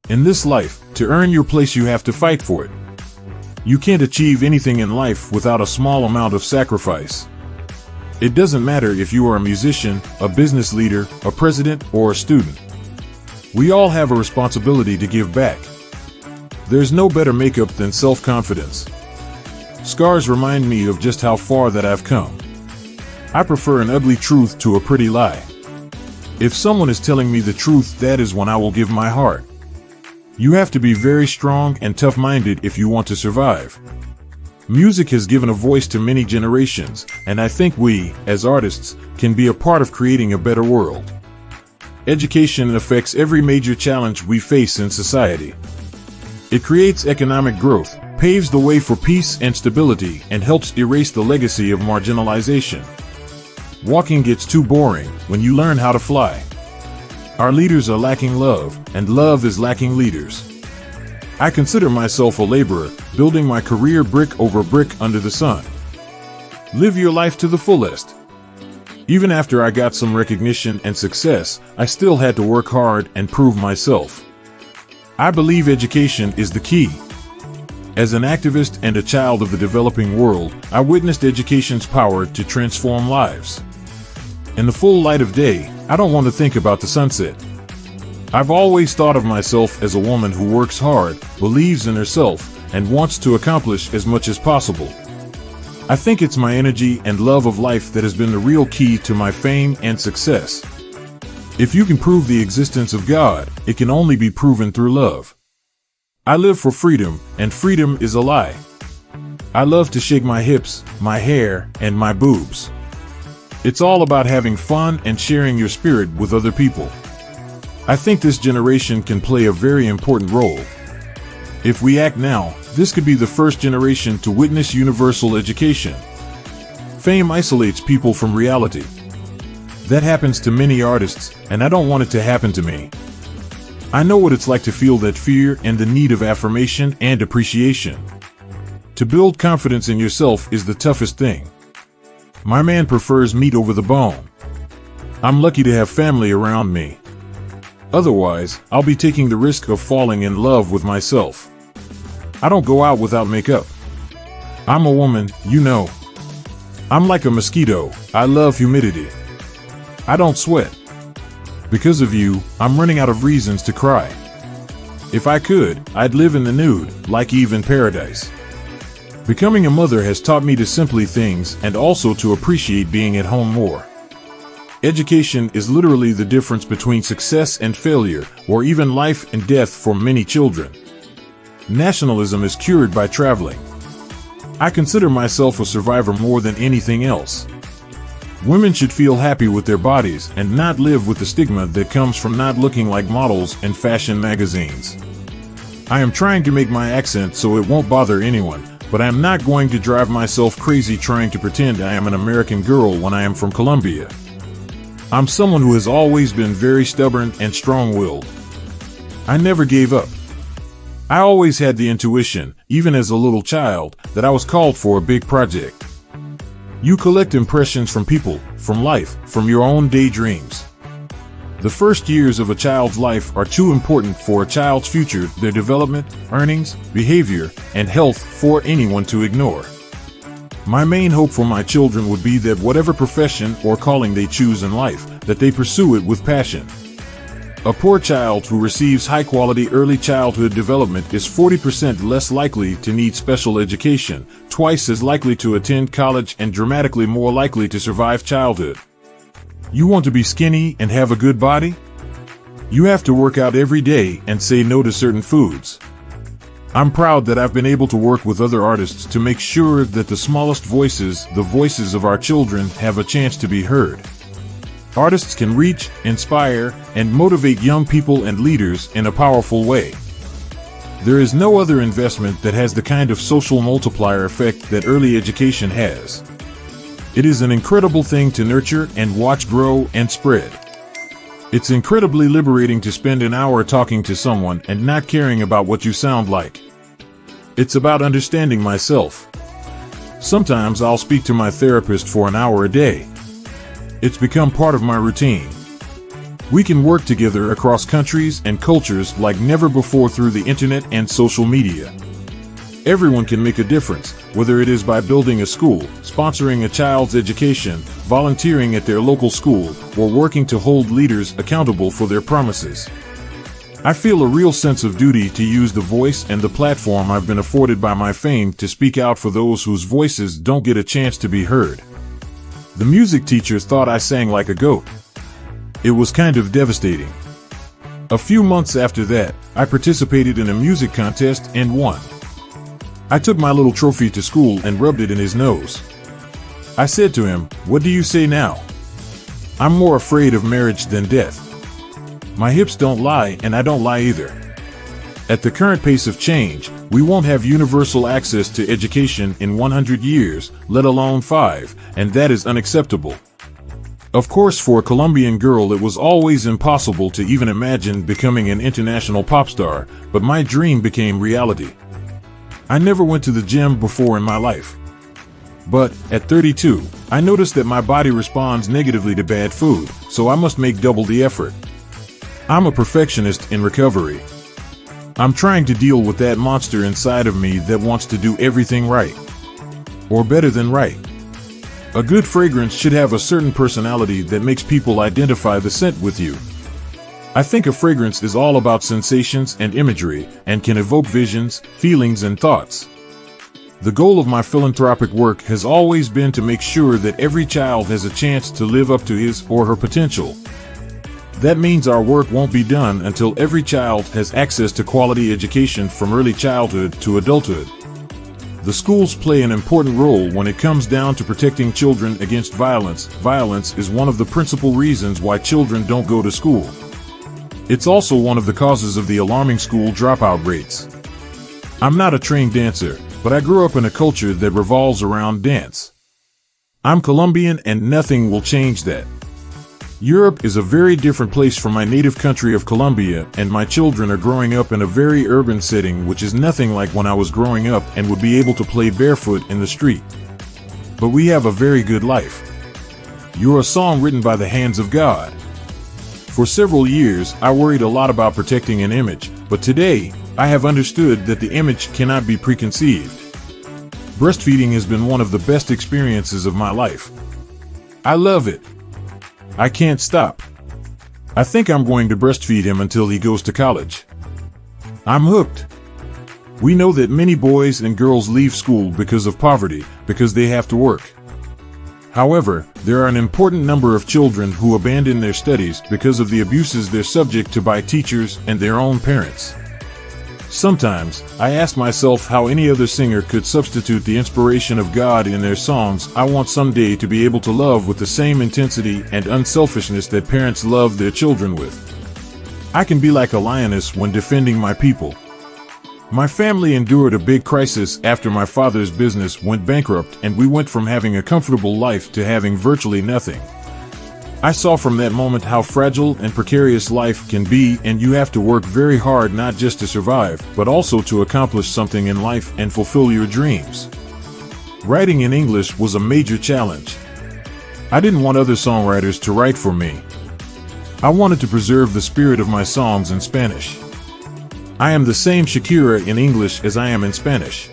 In this life, to earn your place you have to fight for it. You can't achieve anything in life without a small amount of sacrifice. It doesn't matter if you are a musician, a business leader, a president, or a student. We all have a responsibility to give back. There's no better makeup than self-confidence. Scars remind me of just how far that I've come. I prefer an ugly truth to a pretty lie. If someone is telling me the truth, that is when I will give my heart. You have to be very strong and tough-minded if you want to survive. Music has given a voice to many generations, and I think we, as artists, can be a part of creating a better world. Education affects every major challenge we face in society. It creates economic growth, paves the way for peace and stability, and helps erase the legacy of marginalization. Walking gets too boring when you learn how to fly. Our leaders are lacking love, and love is lacking leaders. I consider myself a laborer, building my career brick over brick under the sun. Live your life to the fullest. Even after I got some recognition and success, I still had to work hard and prove myself. I believe education is the key. As an activist and a child of the developing world, I witnessed education's power to transform lives. In the full light of day, I don't want to think about the sunset. I've always thought of myself as a woman who works hard, believes in herself, and wants to accomplish as much as possible. I think it's my energy and love of life that has been the real key to my fame and success. If you can prove the existence of God, it can only be proven through love. I live for freedom, and freedom is a lie. I love to shake my hips, my hair, and my boobs. It's all about having fun and sharing your spirit with other people. I think this generation can play a very important role. If we act now, this could be the first generation to witness universal education. Fame isolates people from reality. That happens to many artists, and I don't want it to happen to me. I know what it's like to feel that fear and the need of affirmation and appreciation. To build confidence in yourself is the toughest thing. My man prefers meat over the bone. I'm lucky to have family around me. Otherwise, I'll be taking the risk of falling in love with myself. I don't go out without makeup. I'm a woman, you know. I'm like a mosquito. I love humidity. I don't sweat. Because of you, I'm running out of reasons to cry. If I could, I'd live in the nude, like Eve in paradise. Becoming a mother has taught me to simply things and also to appreciate being at home more. Education is literally the difference between success and failure, or even life and death for many children. Nationalism is cured by traveling. I consider myself a survivor more than anything else. Women should feel happy with their bodies and not live with the stigma that comes from not looking like models in fashion magazines. I am trying to make my accent so it won't bother anyone, but I am not going to drive myself crazy trying to pretend I am an American girl when I am from Colombia. I'm someone who has always been very stubborn and strong-willed. I never gave up. I always had the intuition, even as a little child, that I was called for a big project. You collect impressions from people, from life, from your own daydreams. The first years of a child's life are too important for a child's future, their development, earnings, behavior, and health for anyone to ignore. My main hope for my children would be that whatever profession or calling they choose in life, that they pursue it with passion. A poor child who receives high-quality early childhood development is 40% less likely to need special education, twice as likely to attend college, and dramatically more likely to survive childhood. You want to be skinny and have a good body? You have to work out every day and say no to certain foods. I'm proud that I've been able to work with other artists to make sure that the smallest voices, the voices of our children, have a chance to be heard. Artists can reach, inspire, and motivate young people and leaders in a powerful way. There is no other investment that has the kind of social multiplier effect that early education has. It is an incredible thing to nurture and watch grow and spread. It's incredibly liberating to spend an hour talking to someone and not caring about what you sound like. It's about understanding myself. Sometimes I'll speak to my therapist for an hour a day. It's become part of my routine. We can work together across countries and cultures like never before through the internet and social media. Everyone can make a difference, whether it is by building a school, sponsoring a child's education, volunteering at their local school, or working to hold leaders accountable for their promises. I feel a real sense of duty to use the voice and the platform I've been afforded by my fame to speak out for those whose voices don't get a chance to be heard. The music teachers thought I sang like a goat. It was kind of devastating. A few months after that, I participated in a music contest and won. I took my little trophy to school and rubbed it in his nose. I said to him, "What do you say now? I'm more afraid of marriage than death. My hips don't lie, and I don't lie either. At the current pace of change, we won't have universal access to education in 100 years, let alone 5, and that is unacceptable." Of course, for a Colombian girl, it was always impossible to even imagine becoming an international pop star, but my dream became reality. I never went to the gym before in my life. But, at 32, I noticed that my body responds negatively to bad food, so I must make double the effort. I'm a perfectionist in recovery. I'm trying to deal with that monster inside of me that wants to do everything right. Or better than right. A good fragrance should have a certain personality that makes people identify the scent with you. I think a fragrance is all about sensations and imagery, and can evoke visions, feelings, and thoughts. The goal of my philanthropic work has always been to make sure that every child has a chance to live up to his or her potential. That means our work won't be done until every child has access to quality education from early childhood to adulthood. The schools play an important role when it comes down to protecting children against violence. Violence is one of the principal reasons why children don't go to school. It's also one of the causes of the alarming school dropout rates. I'm not a trained dancer, but I grew up in a culture that revolves around dance. I'm Colombian, and nothing will change that. Europe is a very different place from my native country of Colombia, and my children are growing up in a very urban setting which is nothing like when I was growing up and would be able to play barefoot in the street. But we have a very good life. You're a song written by the hands of God. For several years, I worried a lot about protecting an image, but today, I have understood that the image cannot be preconceived. Breastfeeding has been one of the best experiences of my life. I love it. I can't stop. I think I'm going to breastfeed him until he goes to college. I'm hooked. We know that many boys and girls leave school because of poverty, because they have to work. However, there are an important number of children who abandon their studies because of the abuses they're subject to by teachers and their own parents. Sometimes, I ask myself how any other singer could substitute the inspiration of God in their songs. I want someday to be able to love with the same intensity and unselfishness that parents love their children with. I can be like a lioness when defending my people. My family endured a big crisis after my father's business went bankrupt, and we went from having a comfortable life to having virtually nothing. I saw from that moment how fragile and precarious life can be, and you have to work very hard not just to survive, but also to accomplish something in life and fulfill your dreams. Writing in English was a major challenge. I didn't want other songwriters to write for me. I wanted to preserve the spirit of my songs in Spanish. I am the same Shakira in English as I am in Spanish.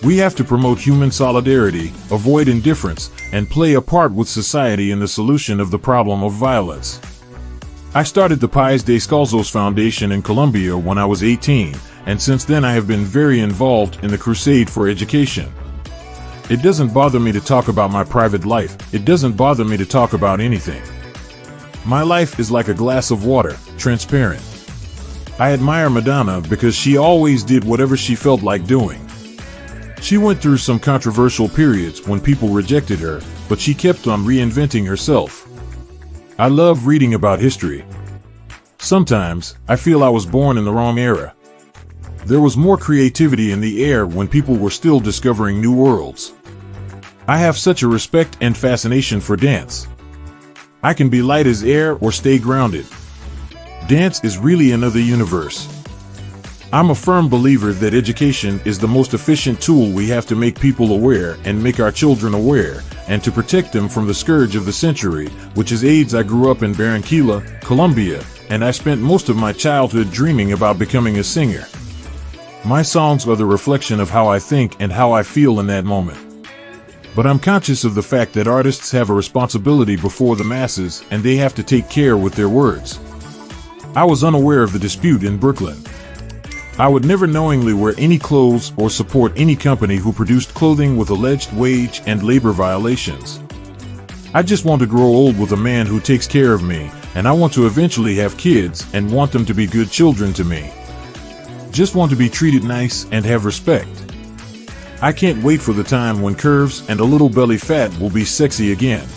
We have to promote human solidarity, avoid indifference, and play a part with society in the solution of the problem of violence. I started the Pais Descalzos Foundation in Colombia when I was 18, and since then I have been very involved in the crusade for education. It doesn't bother me to talk about my private life. It doesn't bother me to talk about anything. My life is like a glass of water, transparent. I admire Madonna because she always did whatever she felt like doing. She went through some controversial periods when people rejected her, but she kept on reinventing herself. I love reading about history. Sometimes, I feel I was born in the wrong era. There was more creativity in the air when people were still discovering new worlds. I have such a respect and fascination for dance. I can be light as air or stay grounded. Dance is really another universe. I'm a firm believer that education is the most efficient tool we have to make people aware and make our children aware, and to protect them from the scourge of the century, which is AIDS. I grew up in Barranquilla, Colombia, and I spent most of my childhood dreaming about becoming a singer. My songs are the reflection of how I think and how I feel in that moment. But I'm conscious of the fact that artists have a responsibility before the masses, and they have to take care with their words. I was unaware of the dispute in Brooklyn. I would never knowingly wear any clothes or support any company who produced clothing with alleged wage and labor violations. I just want to grow old with a man who takes care of me, and I want to eventually have kids and want them to be good children to me. Just want to be treated nice and have respect. I can't wait for the time when curves and a little belly fat will be sexy again.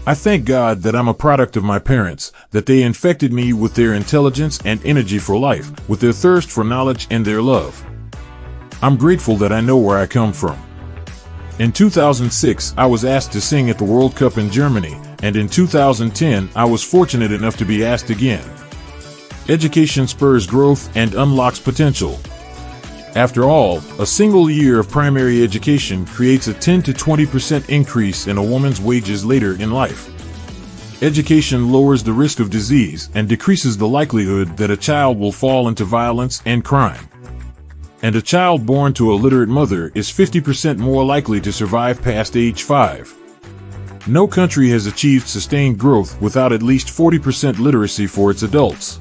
I thank God that I'm a product of my parents, that they infected me with their intelligence and energy for life, with their thirst for knowledge and their love. I'm grateful that I know where I come from. In 2006, I was asked to sing at the World Cup in Germany, and in 2010, I was fortunate enough to be asked again. Education spurs growth and unlocks potential. After all, a single year of primary education creates a 10 to 20% increase in a woman's wages later in life. Education lowers the risk of disease and decreases the likelihood that a child will fall into violence and crime. And a child born to a literate mother is 50% more likely to survive past age 5. No country has achieved sustained growth without at least 40% literacy for its adults.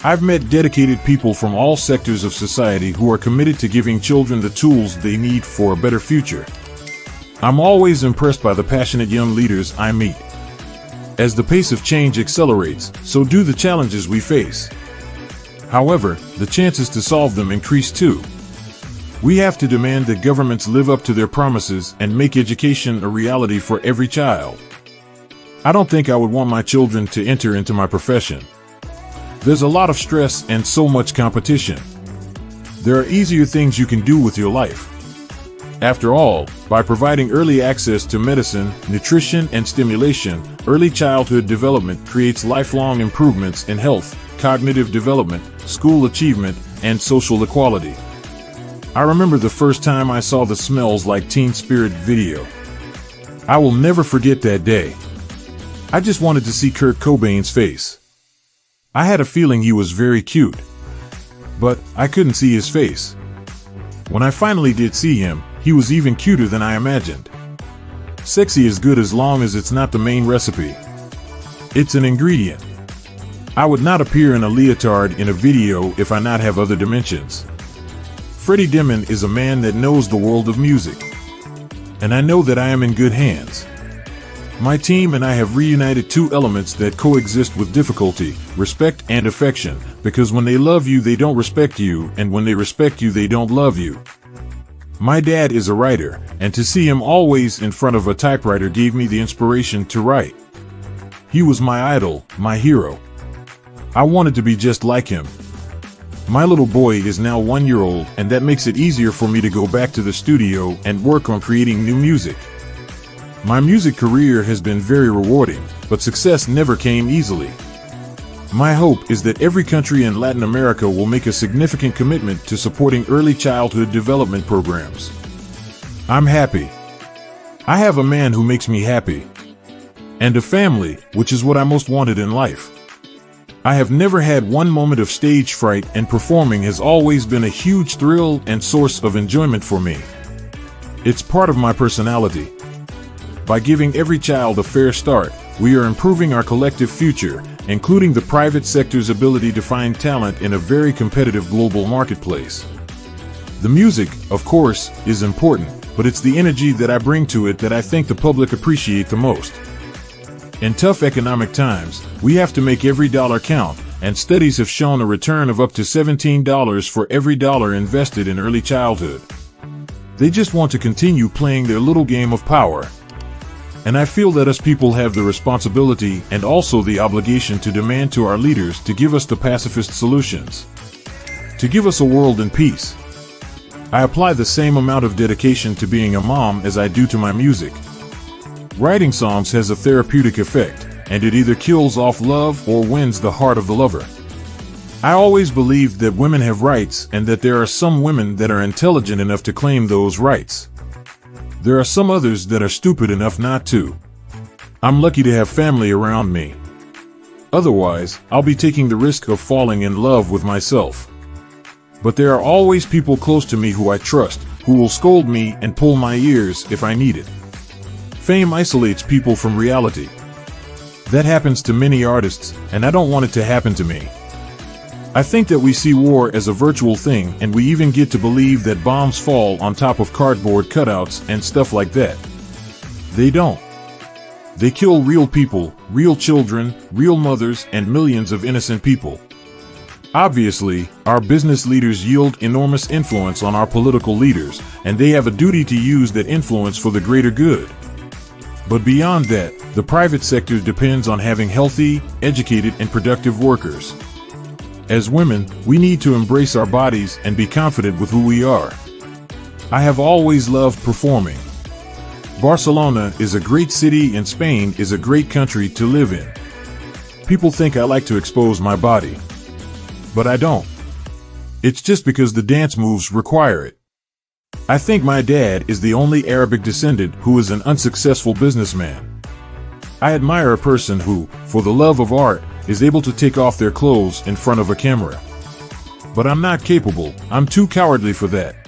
I've met dedicated people from all sectors of society who are committed to giving children the tools they need for a better future. I'm always impressed by the passionate young leaders I meet. As the pace of change accelerates, so do the challenges we face. However, the chances to solve them increase too. We have to demand that governments live up to their promises and make education a reality for every child. I don't think I would want my children to enter into my profession. There's a lot of stress and so much competition. There are easier things you can do with your life. After all, by providing early access to medicine, nutrition, and stimulation, early childhood development creates lifelong improvements in health, cognitive development, school achievement, and social equality. I remember the first time I saw the Smells Like Teen Spirit video. I will never forget that day. I just wanted to see Kurt Cobain's face. I had a feeling he was very cute, but I couldn't see his face. When I finally did see him, he was even cuter than I imagined. Sexy is good as long as it's not the main recipe. It's an ingredient. I would not appear in a leotard in a video if I not have other dimensions. Freddie Demon is a man that knows the world of music, and I know that I am in good hands. My team and I have reunited two elements that coexist with difficulty, respect and affection, because when they love you, they don't respect you, and when they respect you, they don't love you. My dad is a writer, and to see him always in front of a typewriter gave me the inspiration to write. He was my idol, my hero. I wanted to be just like him. My little boy is now 1 year old, and that makes it easier for me to go back to the studio and work on creating new music. My music career has been very rewarding, but success never came easily. My hope is that every country in Latin America will make a significant commitment to supporting early childhood development programs. I'm happy. I have a man who makes me happy. And a family, which is what I most wanted in life. I have never had one moment of stage fright, and performing has always been a huge thrill and source of enjoyment for me. It's part of my personality. By giving every child a fair start, we are improving our collective future, including the private sector's ability to find talent in a very competitive global marketplace. The music, of course, is important, but it's the energy that I bring to it that I think the public appreciate the most. In tough economic times, we have to make every dollar count, and studies have shown a return of up to $17 for every dollar invested in early childhood. They just want to continue playing their little game of power. And I feel that us people have the responsibility and also the obligation to demand to our leaders to give us the pacifist solutions. To give us a world in peace. I apply the same amount of dedication to being a mom as I do to my music. Writing songs has a therapeutic effect, and it either kills off love or wins the heart of the lover. I always believed that women have rights and that there are some women that are intelligent enough to claim those rights. There are some others that are stupid enough not to. I'm lucky to have family around me. Otherwise, I'll be taking the risk of falling in love with myself. But there are always people close to me who I trust, who will scold me and pull my ears if I need it. Fame isolates people from reality. That happens to many artists, and I don't want it to happen to me. I think that we see war as a virtual thing, and we even get to believe that bombs fall on top of cardboard cutouts and stuff like that. They don't. They kill real people, real children, real mothers, and millions of innocent people. Obviously, our business leaders yield enormous influence on our political leaders, and they have a duty to use that influence for the greater good. But beyond that, the private sector depends on having healthy, educated, and productive workers. As women, we need to embrace our bodies and be confident with who we are. I have always loved performing. Barcelona is a great city and Spain is a great country to live in. People think I like to expose my body. But I don't. It's just because the dance moves require it. I think my dad is the only Arabic descendant who is an unsuccessful businessman. I admire a person who, for the love of art, is able to take off their clothes in front of a camera. But I'm not capable, I'm too cowardly for that.